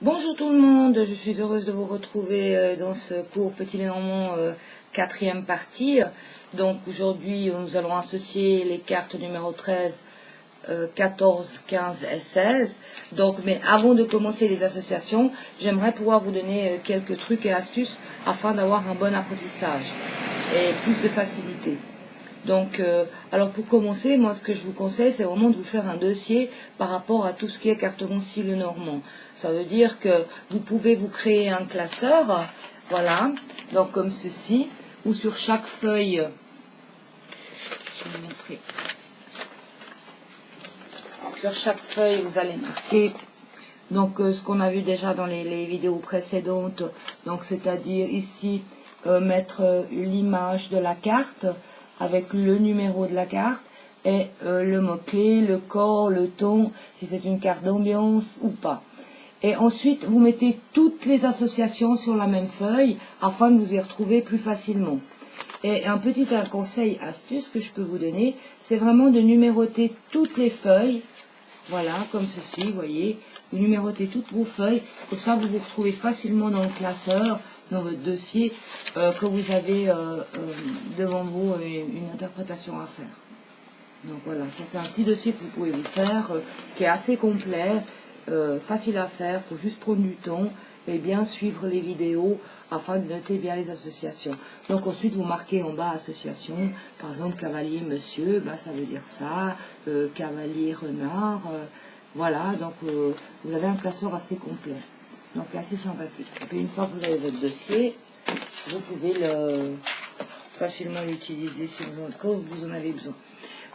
Bonjour tout le monde, je suis heureuse de vous retrouver dans ce cours Petit Lénormand quatrième partie. Donc aujourd'hui nous allons associer les cartes numéro 13, 14, 15 et 16. Donc, mais avant de commencer les associations, j'aimerais pouvoir vous donner quelques trucs et astuces afin d'avoir un bon apprentissage et plus de facilité. Donc, alors pour commencer, moi ce que je vous conseille, c'est vraiment de vous faire un dossier par rapport à tout ce qui est cartomancie Lenormand. Ça veut dire que vous pouvez vous créer un classeur, voilà, donc comme ceci, où sur chaque feuille, je vais vous montrer, sur chaque feuille vous allez marquer donc ce qu'on a vu déjà dans les vidéos précédentes, donc c'est-à-dire ici mettre l'image de la carte avec le numéro de la carte et le mot-clé, le corps, le ton, si c'est une carte d'ambiance ou pas. Et ensuite, vous mettez toutes les associations sur la même feuille afin de vous y retrouver plus facilement. Et un petit conseil, astuce que je peux vous donner, c'est vraiment de numéroter toutes les feuilles. Voilà, comme ceci, vous voyez. Vous numérotez toutes vos feuilles, comme ça vous vous retrouvez facilement dans le classeur, dans votre dossier, que vous avez devant vous une interprétation à faire. Donc voilà, ça c'est un petit dossier que vous pouvez vous faire, qui est assez complet, facile à faire, il faut juste prendre du temps et bien suivre les vidéos afin de noter bien les associations. Donc ensuite vous marquez en bas association, par exemple cavalier monsieur, bah, ça veut dire ça, cavalier renard, voilà, donc vous avez un classeur assez complet, donc assez sympathique. Et puis une fois que vous avez votre dossier, vous pouvez facilement l'utiliser si quand vous en avez besoin.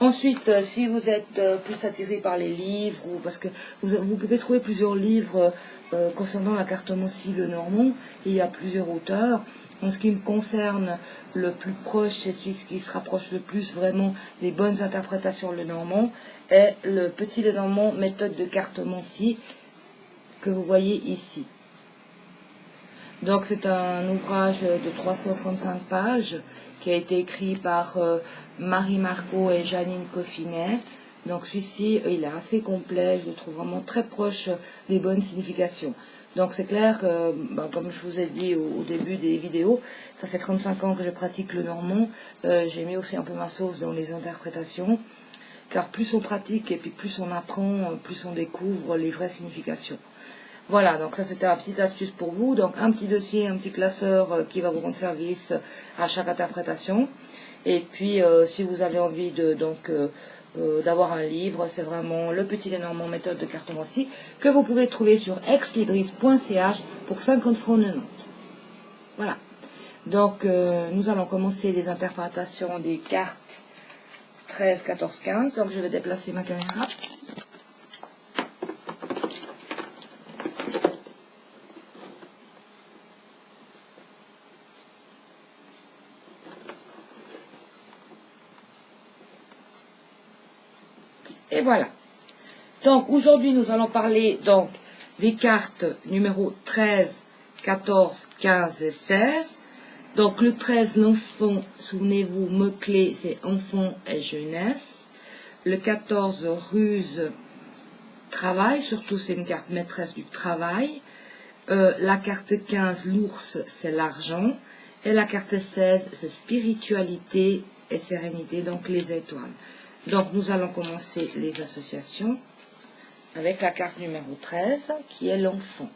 Ensuite, si vous êtes plus attiré par les livres, ou parce que vous pouvez trouver plusieurs livres concernant la cartomancie Lenormand, il y a plusieurs auteurs. En ce qui me concerne, le plus proche, c'est celui qui se rapproche le plus vraiment des bonnes interprétations Lenormand, est le Petit Lénormand, méthode de cartomancie, que vous voyez ici. Donc c'est un ouvrage de 335 pages qui a été écrit par Marie Marco et Janine Coffinet. Donc celui-ci, il est assez complet, je le trouve vraiment très proche des bonnes significations. Donc c'est clair que, comme je vous ai dit au début des vidéos, ça fait 35 ans que je pratique le normand. J'ai mis aussi un peu ma sauce dans les interprétations, car plus on pratique et puis plus on apprend, plus on découvre les vraies significations. Voilà, donc ça c'était une petite astuce pour vous. Donc un petit dossier, un petit classeur qui va vous rendre service à chaque interprétation. Et puis si vous avez envie d'avoir un livre, c'est vraiment le Petit Lénormand méthode de cartomancie que vous pouvez trouver sur exlibris.ch pour 50 francs 90. Voilà. Donc nous allons commencer les interprétations des cartes 13, 14, 15. Donc je vais déplacer ma caméra. Et voilà. Donc aujourd'hui nous allons parler donc des cartes numéro 13, 14, 15 et 16. Donc le 13, l'enfant, souvenez-vous, mot-clé, c'est enfant et jeunesse. Le 14, ruse, travail, surtout c'est une carte maîtresse du travail. La carte 15, l'ours, c'est l'argent. Et la carte 16, c'est spiritualité et sérénité, donc les étoiles. Donc nous allons commencer les associations avec la carte numéro 13 qui est l'enfant.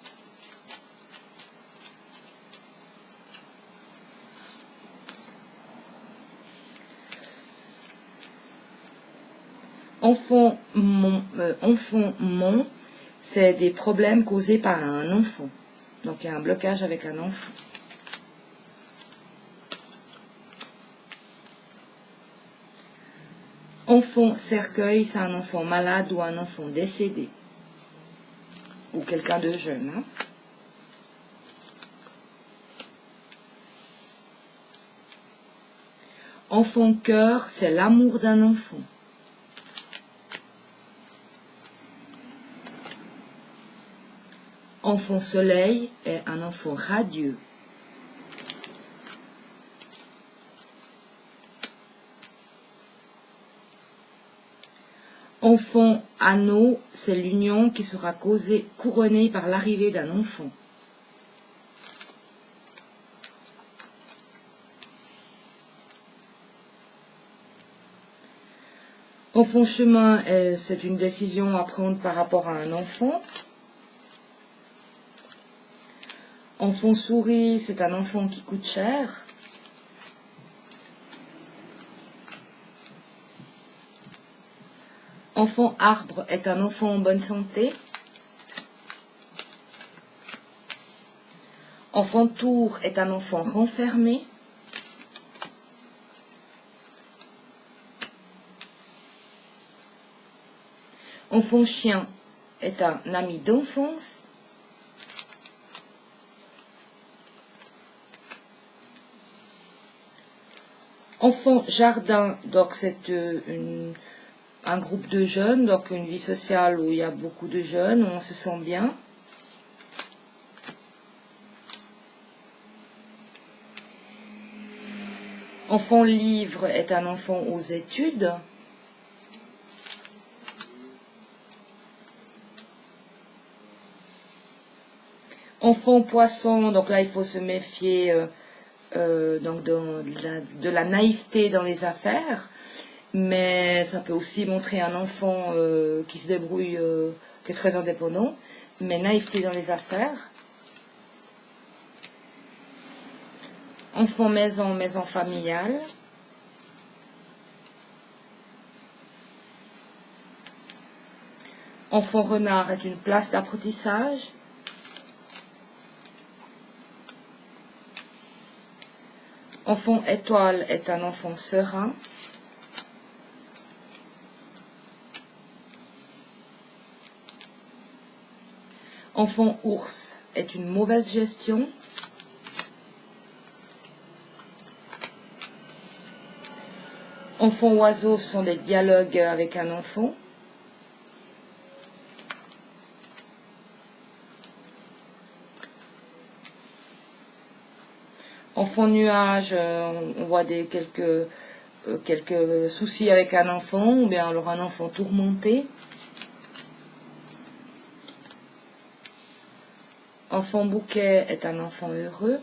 Enfant, c'est des problèmes causés par un enfant. Donc il y a un blocage avec un enfant. Enfant cercueil, c'est un enfant malade ou un enfant décédé. Ou quelqu'un de jeune. Hein. Enfant cœur, c'est l'amour d'un enfant. Enfant soleil est un enfant radieux. Enfant anneau, c'est l'union qui sera couronnée par l'arrivée d'un enfant. Enfant chemin, c'est une décision à prendre par rapport à un enfant. Enfant souris, c'est un enfant qui coûte cher. Enfant arbre est un enfant en bonne santé. Enfant tour est un enfant renfermé. Enfant chien est un ami d'enfance. Enfant jardin, donc c'est un groupe de jeunes, donc une vie sociale où il y a beaucoup de jeunes, où on se sent bien. Enfant livre est un enfant aux études. Enfant poisson, donc là il faut se méfier donc de la naïveté dans les affaires, mais ça peut aussi montrer un enfant qui se débrouille, qui est très indépendant, mais naïveté dans les affaires. Enfant maison, maison familiale. Enfant renard est une place d'apprentissage. Enfant étoile est un enfant serein. Enfant ours est une mauvaise gestion. Enfant oiseau sont des dialogues avec un enfant. Enfant nuage, on voit quelques soucis avec un enfant, ou bien alors un enfant tourmenté. Enfant bouquet est un enfant heureux.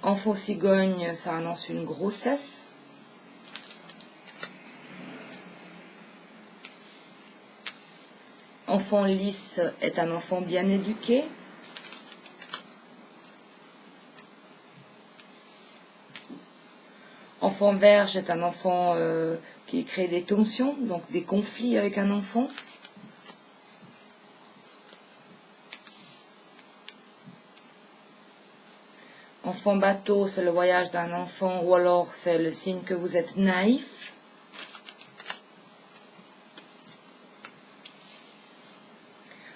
Enfant cigogne, ça annonce une grossesse. Enfant lisse est un enfant bien éduqué. Enfant vierge est un enfant qui crée des tensions, donc des conflits avec un enfant. Enfant bateau, c'est le voyage d'un enfant, ou alors c'est le signe que vous êtes naïf.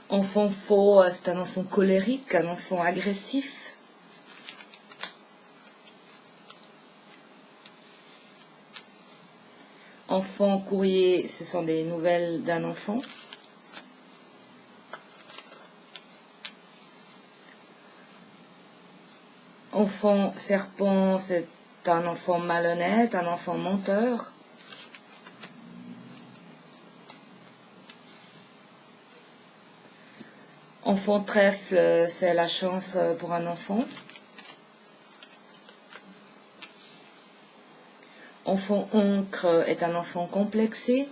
Enfant faux, c'est un enfant colérique, un enfant agressif. Enfant courrier, ce sont des nouvelles d'un enfant. Enfant serpent, c'est un enfant malhonnête, un enfant menteur. Enfant trèfle, c'est la chance pour un enfant. Enfant encre est un enfant complexé.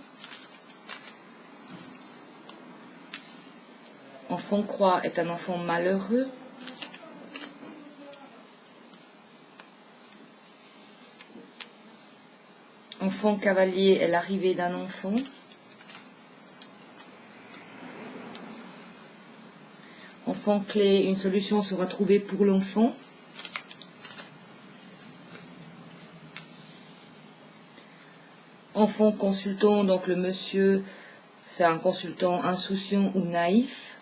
Enfant croix est un enfant malheureux. Enfant cavalier est l'arrivée d'un enfant. Enfant clé, une solution sera trouvée pour l'enfant. Enfant consultant, donc le monsieur, c'est un consultant insouciant ou naïf.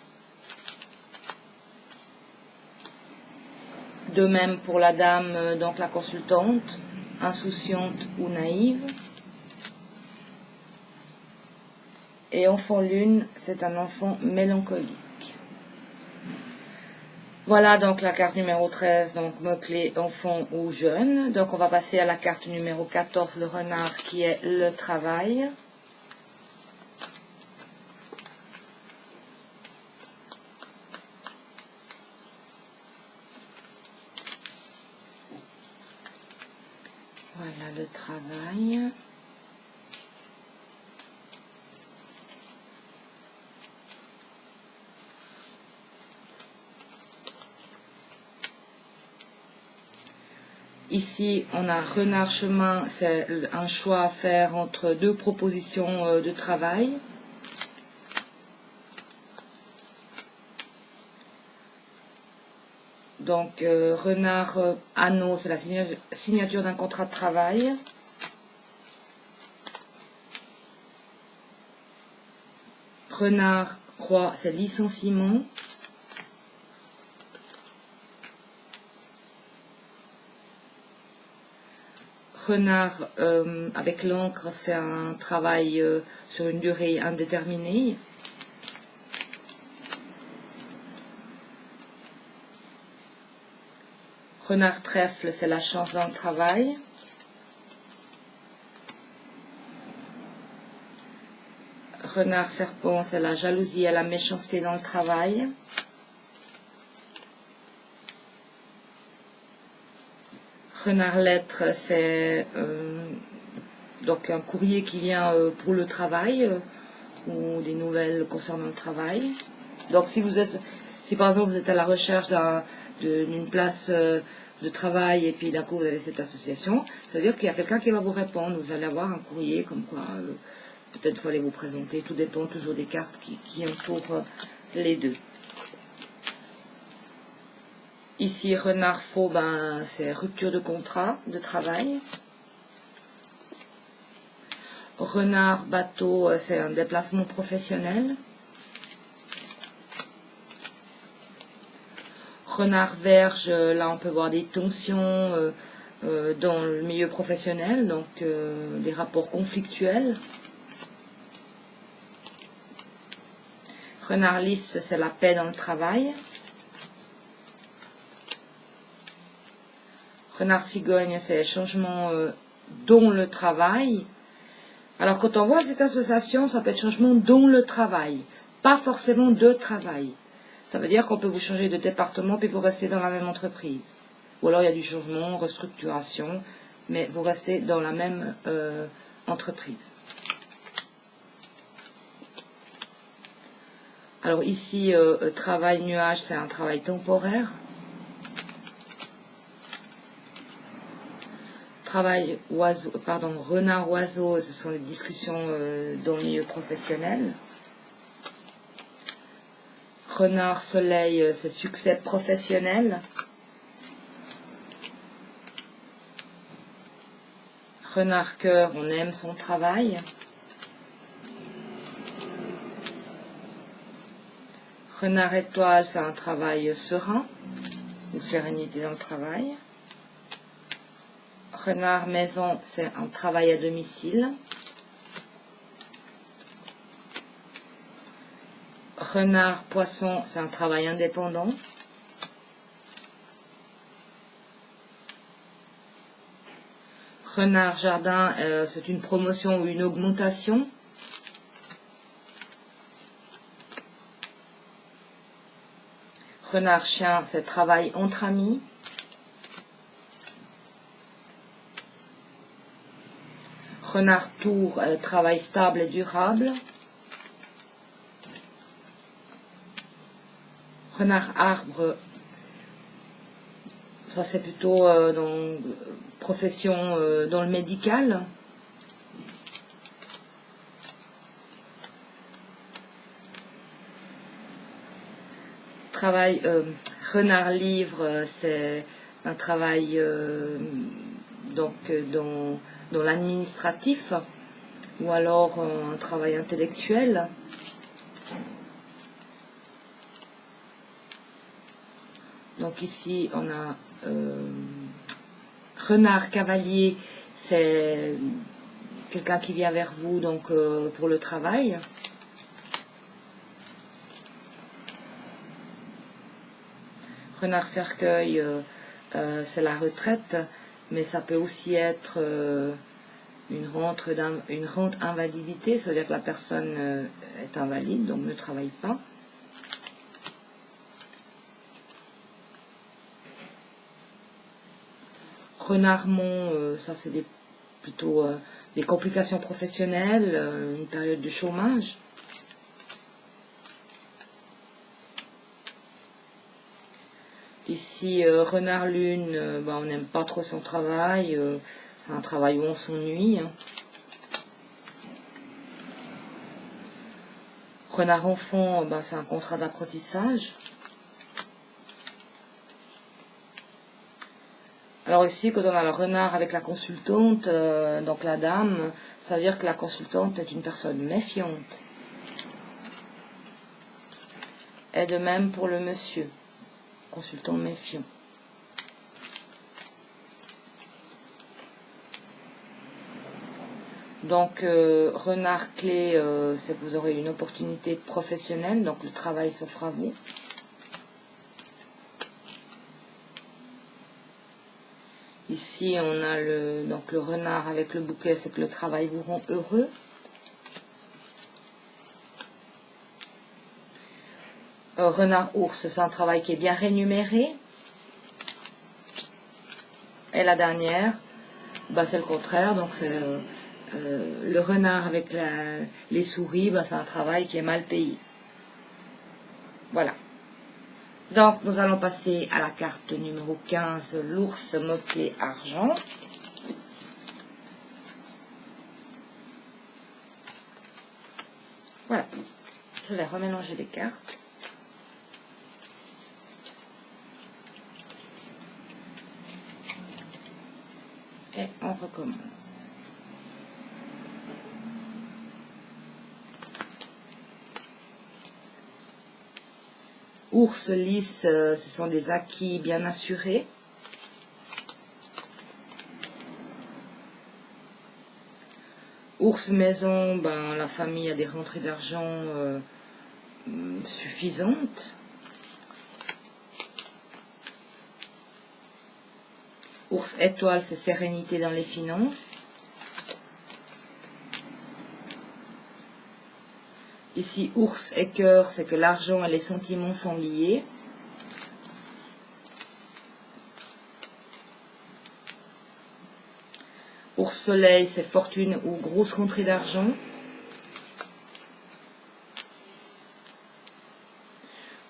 De même pour la dame, donc la consultante, insouciante ou naïve. Et enfant lune, c'est un enfant mélancolique. Voilà donc la carte numéro 13, donc mots-clés enfant ou jeune. Donc on va passer à la carte numéro 14, le renard, qui est le travail. Voilà le travail. Ici, on a renard chemin, c'est un choix à faire entre deux propositions de travail. Donc, renard anneau, c'est la signature d'un contrat de travail. Renard croix, c'est licenciement. Renard avec l'encre, c'est un travail sur une durée indéterminée. Renard trèfle, c'est la chance dans le travail. Renard serpent, c'est la jalousie et la méchanceté dans le travail. Renard lettre, c'est donc un courrier qui vient pour le travail ou des nouvelles concernant le travail. Donc si par exemple vous êtes à la recherche d'une place de travail et puis d'un coup vous avez cette association, ça veut dire qu'il y a quelqu'un qui va vous répondre. Vous allez avoir un courrier comme quoi peut-être il faut aller vous présenter. Tout dépend toujours des cartes qui entourent les deux. Ici, renard faux, ben, c'est rupture de contrat de travail. Renard bateau, c'est un déplacement professionnel. Renard verge, là on peut voir des tensions dans le milieu professionnel, donc des rapports conflictuels. Renard lisse, c'est la paix dans le travail. Renard cigogne, c'est les changements dans le travail. Alors quand on voit cette association, ça peut être changement dans le travail, pas forcément de travail. Ça veut dire qu'on peut vous changer de département puis vous restez dans la même entreprise. Ou alors il y a du changement, restructuration, mais vous restez dans la même entreprise. Alors ici, travail nuage, c'est un travail temporaire. Travail oiseau, renard oiseau, ce sont des discussions dans le milieu professionnel. Renard soleil, c'est succès professionnel. Renard cœur, on aime son travail. Renard étoile, c'est un travail serein ou sérénité dans le travail. Renard maison, c'est un travail à domicile. Renard poisson, c'est un travail indépendant. Renard jardin, c'est une promotion ou une augmentation. Renard chien, c'est travail entre amis. Renard tour, travail stable et durable. Renard arbre, ça c'est plutôt dans profession dans le médical. Travail renard livre, c'est un travail donc dans l'administratif ou alors un travail intellectuel. Donc ici on a renard cavalier, c'est quelqu'un qui vient vers vous donc pour le travail. Renard cercueil, c'est la retraite, mais ça peut aussi être une rente invalidité, c'est-à-dire que la personne est invalide, donc ne travaille pas. Renard-mont, ça c'est plutôt des complications professionnelles, une période de chômage. Ici, renard-lune, on n'aime pas trop son travail, c'est un travail où on s'ennuie. Hein. Renard-enfant, c'est un contrat d'apprentissage. Alors ici, quand on a le renard avec la consultante, donc la dame, ça veut dire que la consultante est une personne méfiante. Et de même pour le monsieur, consultant méfiant. Donc, renard clé, c'est que vous aurez une opportunité professionnelle, donc le travail s'offre à vous. Ici, on a le renard avec le bouquet, c'est que le travail vous rend heureux. Renard-ours, c'est un travail qui est bien rémunéré. Et la dernière, c'est le contraire, donc c'est le renard avec les souris, c'est un travail qui est mal payé. Voilà. Donc, nous allons passer à la carte numéro 15, l'ours moqué argent. Voilà. Je vais remélanger les cartes. Et on recommence. Ours lisse, ce sont des acquis bien assurés. Ours maison, la famille a des rentrées d'argent suffisantes. Ours étoile, c'est sérénité dans les finances. Ici, ours et cœur, c'est que l'argent et les sentiments sont liés. Ours soleil, c'est fortune ou grosse rentrée d'argent.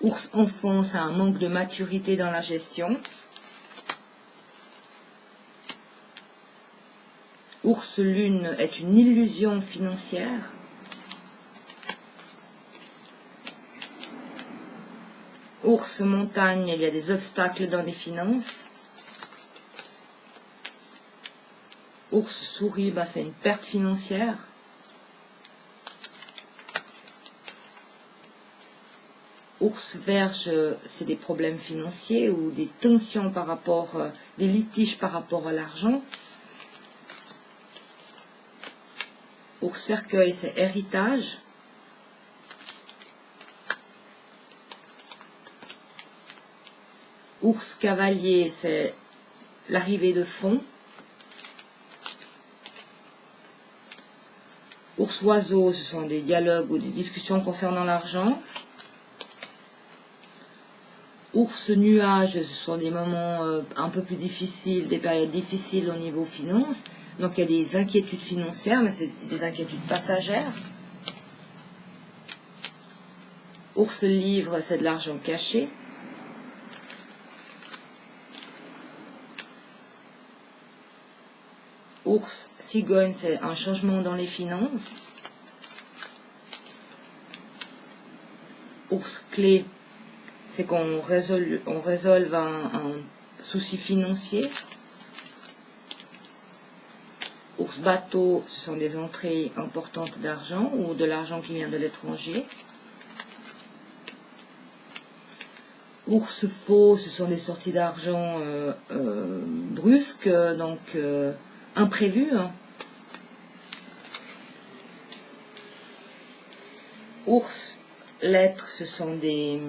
Ours enfant, c'est un manque de maturité dans la gestion. Ours lune est une illusion financière. Ours montagne, il y a des obstacles dans les finances. Ours souris, c'est une perte financière. Ours verge, c'est des problèmes financiers ou des tensions par rapport, des litiges par rapport à l'argent. Ours cercueil, c'est héritage. Ours cavalier, c'est l'arrivée de fonds. Ours oiseau, ce sont des dialogues ou des discussions concernant l'argent. Ours nuage, ce sont des moments un peu plus difficiles, des périodes difficiles au niveau finance. Donc il y a des inquiétudes financières, mais c'est des inquiétudes passagères. Ours livre, c'est de l'argent caché. Ours cigogne, c'est un changement dans les finances. Ours clé, c'est qu'on résolve un souci financier. Ours bateau, ce sont des entrées importantes d'argent ou de l'argent qui vient de l'étranger. Ours faux, ce sont des sorties d'argent brusques, donc imprévues. Hein. Ours lettres, ce sont des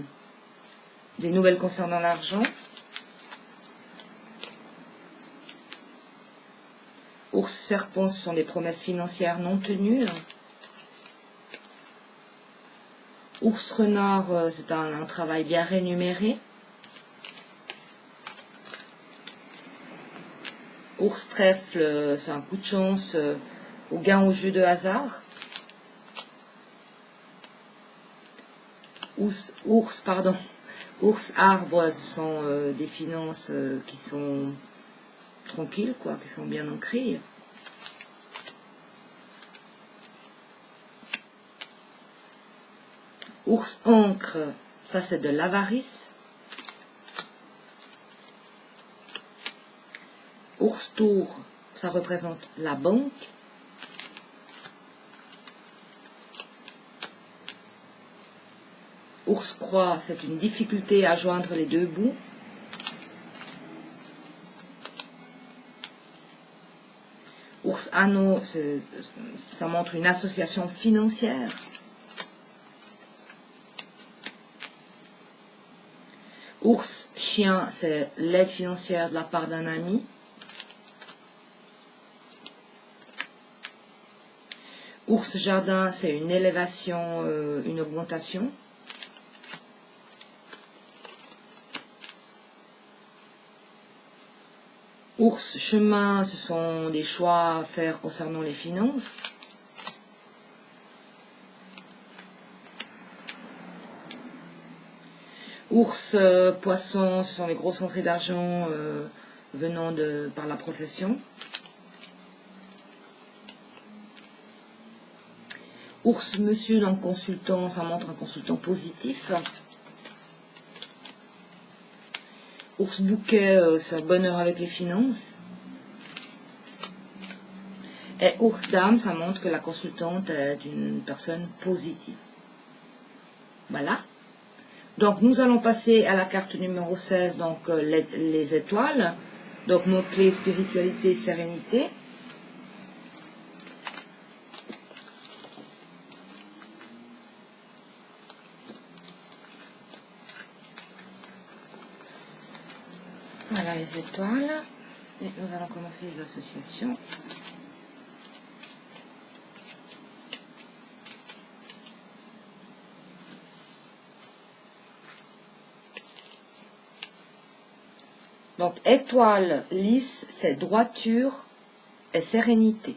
nouvelles concernant l'argent. Ours serpent, ce sont des promesses financières non tenues. Ours renard, c'est un travail bien rémunéré. Ours trèfle, c'est un coup de chance au gain au jeu de hasard. Ours arbre, ce sont des finances qui sont tranquilles, quoi, qui sont bien ancrées. Ours encre, ça c'est de l'avarice. Ours tour, ça représente la banque. Ours croix, c'est une difficulté à joindre les deux bouts. Ours anneau, ça montre une association financière. Ours chien, c'est l'aide financière de la part d'un ami. Ours jardin, c'est une élévation, une augmentation. Ours chemin, ce sont des choix à faire concernant les finances. Ours poisson, ce sont les grosses entrées d'argent venant par la profession. Ours monsieur, donc consultant, ça montre un consultant positif. Ours bouquet, c'est un bonheur avec les finances. Et ours dame, ça montre que la consultante est une personne positive. Voilà. Donc nous allons passer à la carte numéro 16, donc les étoiles. Donc mots-clés spiritualité, sérénité. Voilà les étoiles. Et nous allons commencer les associations. Donc étoile lisse, c'est droiture et sérénité.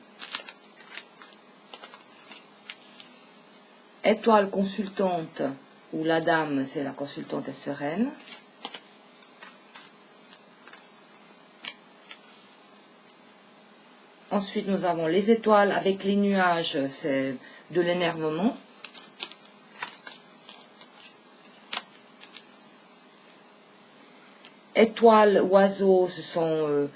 Étoile consultante, où la dame, c'est la consultante est sereine. Ensuite, nous avons les étoiles avec les nuages, c'est de l'énervement. Étoiles, oiseaux, ce sont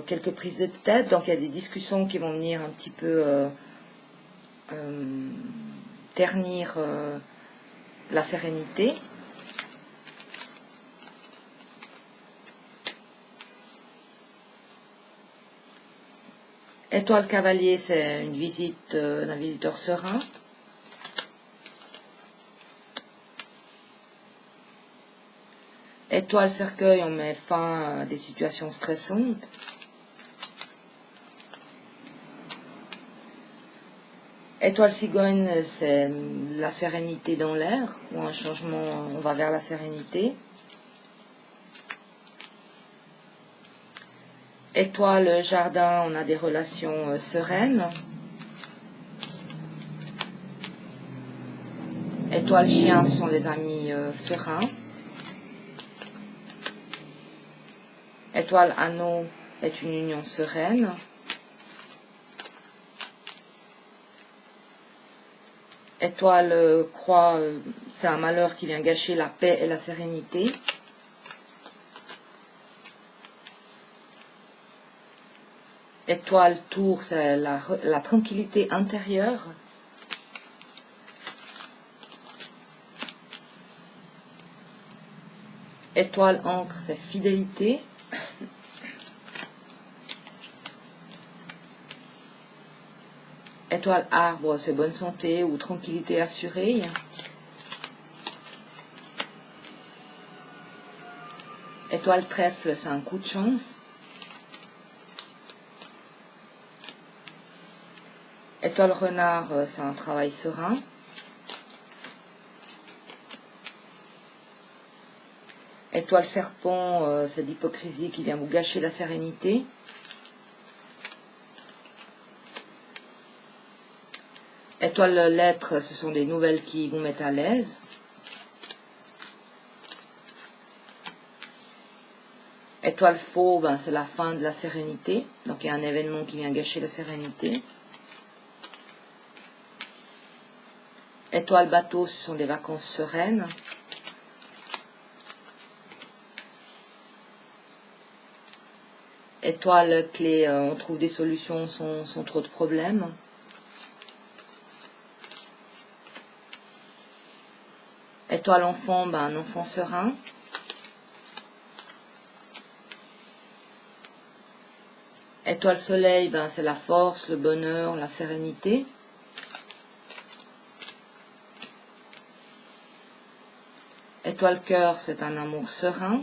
quelques prises de tête, donc il y a des discussions qui vont venir un petit peu ternir la sérénité. Étoile cavalier, c'est une visite d'un visiteur serein. Étoile cercueil, on met fin à des situations stressantes. Étoile cigogne, c'est la sérénité dans l'air, ou un changement, on va vers la sérénité. Étoile jardin, on a des relations sereines. Étoile chien, ce sont des amis sereins. Étoile anneau est une union sereine. Étoile croix, c'est un malheur qui vient gâcher la paix et la sérénité. Étoile tour, c'est la tranquillité intérieure. Étoile encre, c'est fidélité. Étoile arbre, c'est bonne santé ou tranquillité assurée. Étoile trèfle, c'est un coup de chance. Étoile renard, c'est un travail serein. Étoile serpent, c'est l'hypocrisie qui vient vous gâcher la sérénité. Étoile lettre, ce sont des nouvelles qui vous mettent à l'aise. Étoile faux, ben, c'est la fin de la sérénité. Donc il y a un événement qui vient gâcher la sérénité. Étoile bateau, ce sont des vacances sereines. Étoile clé, on trouve des solutions sans trop de problèmes. Étoile enfant, ben, un enfant serein. Étoile soleil, ben, c'est la force, le bonheur, la sérénité. Étoile cœur, c'est un amour serein.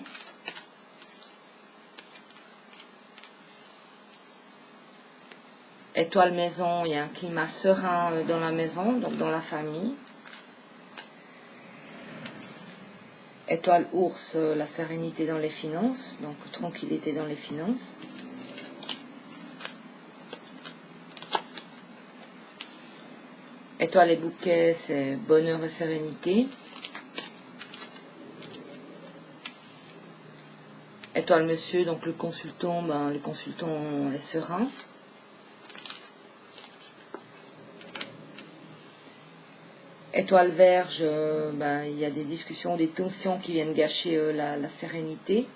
Étoile maison, il y a un climat serein dans la maison, donc dans la famille. Étoile ours, la sérénité dans les finances, donc tranquillité dans les finances. Étoile et bouquet, c'est bonheur et sérénité. Étoile monsieur, donc le consultant, ben, le consultant est serein. Étoile vierge, ben, il y a des discussions, des tensions qui viennent gâcher la sérénité.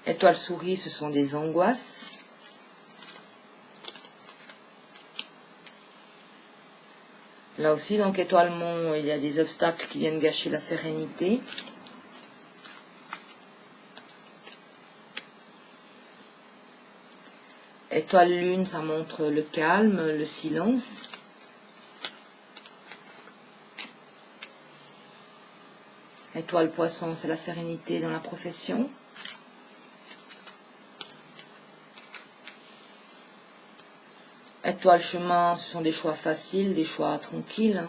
Étoile souris, ce sont des angoisses. Là aussi, donc étoile mont, il y a des obstacles qui viennent gâcher la sérénité. Étoile lune, ça montre le calme, le silence. Étoile poisson, c'est la sérénité dans la profession. Étoile chemin, ce sont des choix faciles, des choix tranquilles.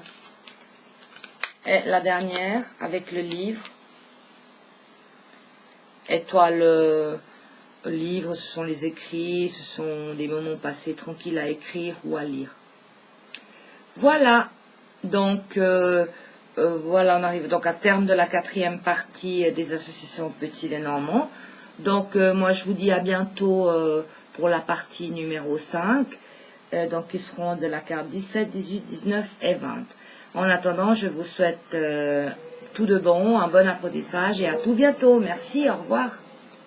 Et la dernière, avec le livre. Étoile livre, ce sont les écrits, ce sont des moments passés tranquilles à écrire ou à lire. Voilà, donc voilà, on arrive donc à terme de la 4e partie des associations Petit et Normand. Donc moi je vous dis à bientôt pour la partie numéro 5, donc qui seront de la carte 17, 18, 19 et 20. En attendant, je vous souhaite tout de bon, un bon apprentissage et à tout bientôt. Merci, au revoir.